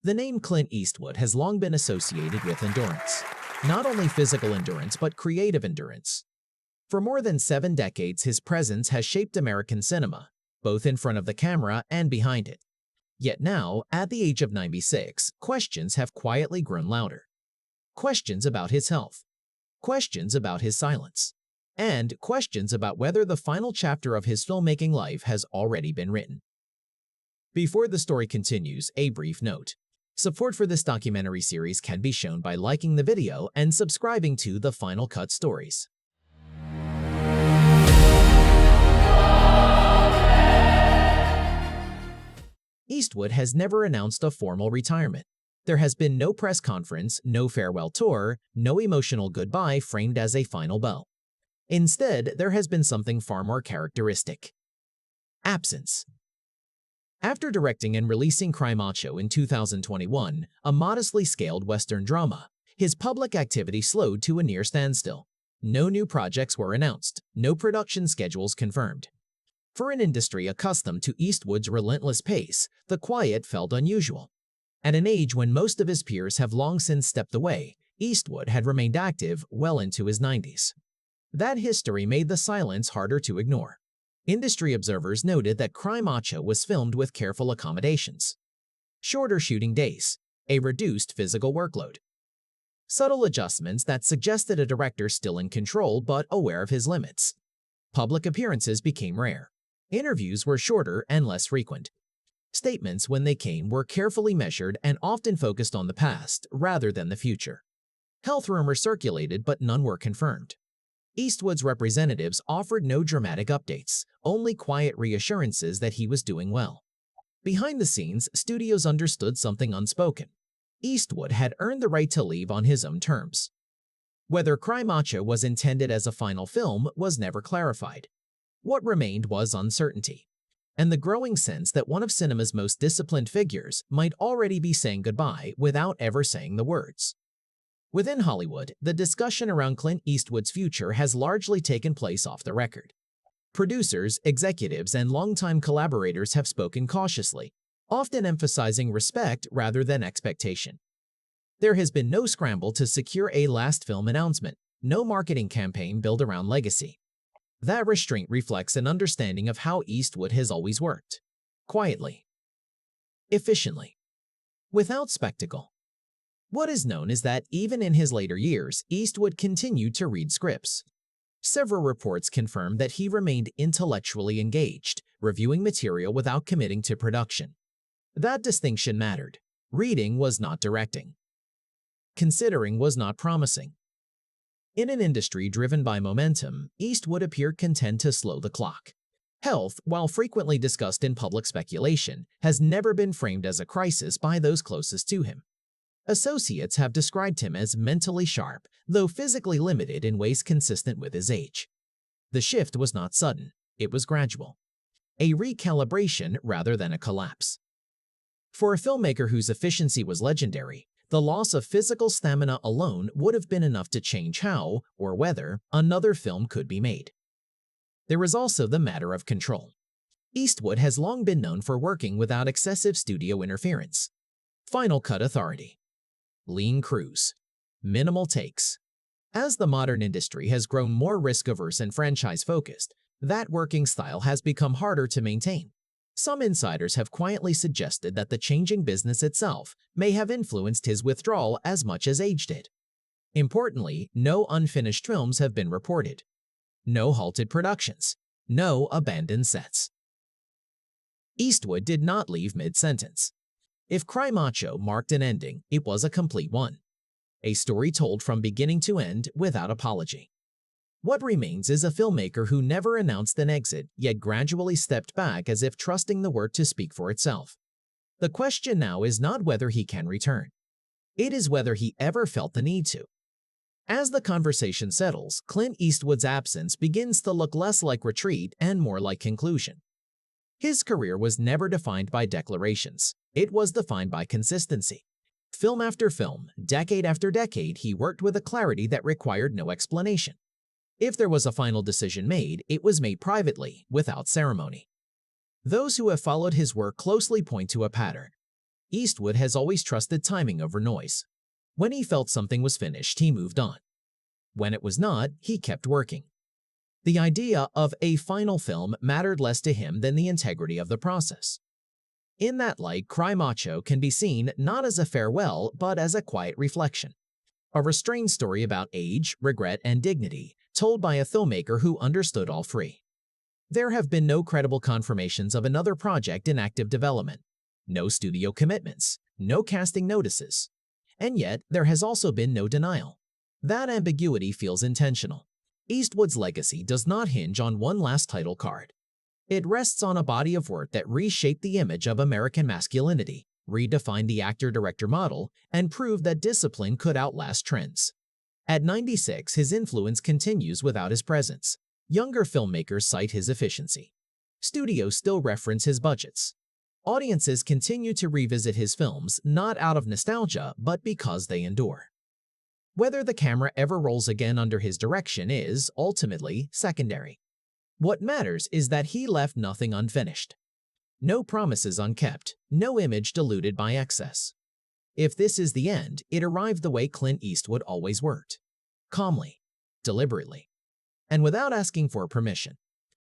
The name Clint Eastwood has long been associated with endurance. Not only physical endurance, but creative endurance. For more than 7 decades, his presence has shaped American cinema, both in front of the camera and behind it. Yet now, at the age of 96, questions have quietly grown louder. Questions about his health. Questions about his silence. And questions about whether the final chapter of his filmmaking life has already been written. Before the story continues, a brief note. Support for this documentary series can be shown by liking the video and subscribing to the Final Cut Stories. Eastwood has never announced a formal retirement. There has been no press conference, no farewell tour, no emotional goodbye framed as a final bell. Instead, there has been something far more characteristic. Absence. After directing and releasing Cry Macho in 2021, a modestly scaled Western drama, his public activity slowed to a near standstill. No new projects were announced, no production schedules confirmed. For an industry accustomed to Eastwood's relentless pace, the quiet felt unusual. At an age when most of his peers have long since stepped away, Eastwood had remained active well into his 90s. That history made the silence harder to ignore. Industry observers noted that Cry Macho was filmed with careful accommodations. Shorter shooting days, a reduced physical workload. Subtle adjustments that suggested a director still in control but aware of his limits. Public appearances became rare. Interviews were shorter and less frequent. Statements, when they came, were carefully measured and often focused on the past rather than the future. Health rumors circulated, but none were confirmed. Eastwood's representatives offered no dramatic updates, only quiet reassurances that he was doing well. Behind the scenes, studios understood something unspoken. Eastwood had earned the right to leave on his own terms. Whether Cry Macho was intended as a final film was never clarified. What remained was uncertainty, and the growing sense that one of cinema's most disciplined figures might already be saying goodbye without ever saying the words. Within Hollywood, the discussion around Clint Eastwood's future has largely taken place off the record. Producers, executives, and longtime collaborators have spoken cautiously, often emphasizing respect rather than expectation. There has been no scramble to secure a last film announcement, no marketing campaign built around legacy. That restraint reflects an understanding of how Eastwood has always worked. Quietly. Efficiently. Without spectacle. What is known is that even in his later years, Eastwood continued to read scripts. Several reports confirm that he remained intellectually engaged, reviewing material without committing to production. That distinction mattered. Reading was not directing. Considering was not promising. In an industry driven by momentum, Eastwood appeared content to slow the clock. Health, while frequently discussed in public speculation, has never been framed as a crisis by those closest to him. Associates have described him as mentally sharp, though physically limited in ways consistent with his age. The shift was not sudden, it was gradual. A recalibration rather than a collapse. For a filmmaker whose efficiency was legendary, the loss of physical stamina alone would have been enough to change how, or whether, another film could be made. There is also the matter of control. Eastwood has long been known for working without excessive studio interference. Final cut authority. Lean crews. Minimal takes. As the modern industry has grown more risk-averse and franchise-focused, that working style has become harder to maintain. Some insiders have quietly suggested that the changing business itself may have influenced his withdrawal as much as age did. Importantly, no unfinished films have been reported. No halted productions. No abandoned sets. Eastwood did not leave mid-sentence. If Cry Macho marked an ending, it was a complete one. A story told from beginning to end without apology. What remains is a filmmaker who never announced an exit, yet gradually stepped back as if trusting the work to speak for itself. The question now is not whether he can return. It is whether he ever felt the need to. As the conversation settles, Clint Eastwood's absence begins to look less like retreat and more like conclusion. His career was never defined by declarations. It was defined by consistency. Film after film, decade after decade, he worked with a clarity that required no explanation. If there was a final decision made, it was made privately, without ceremony. Those who have followed his work closely point to a pattern. Eastwood has always trusted timing over noise. When he felt something was finished, he moved on. When it was not, he kept working. The idea of a final film mattered less to him than the integrity of the process. In that light, Cry Macho can be seen not as a farewell, but as a quiet reflection. A restrained story about age, regret, and dignity, told by a filmmaker who understood all three. There have been no credible confirmations of another project in active development, no studio commitments, no casting notices. And yet, there has also been no denial. That ambiguity feels intentional. Eastwood's legacy does not hinge on one last title card. It rests on a body of work that reshaped the image of American masculinity, redefined the actor-director model, and proved that discipline could outlast trends. At 96, his influence continues without his presence. Younger filmmakers cite his efficiency. Studios still reference his budgets. Audiences continue to revisit his films not out of nostalgia, but because they endure. Whether the camera ever rolls again under his direction is, ultimately, secondary. What matters is that he left nothing unfinished. No promises unkept, no image diluted by excess. If this is the end, it arrived the way Clint Eastwood always worked. Calmly, deliberately, and without asking for permission.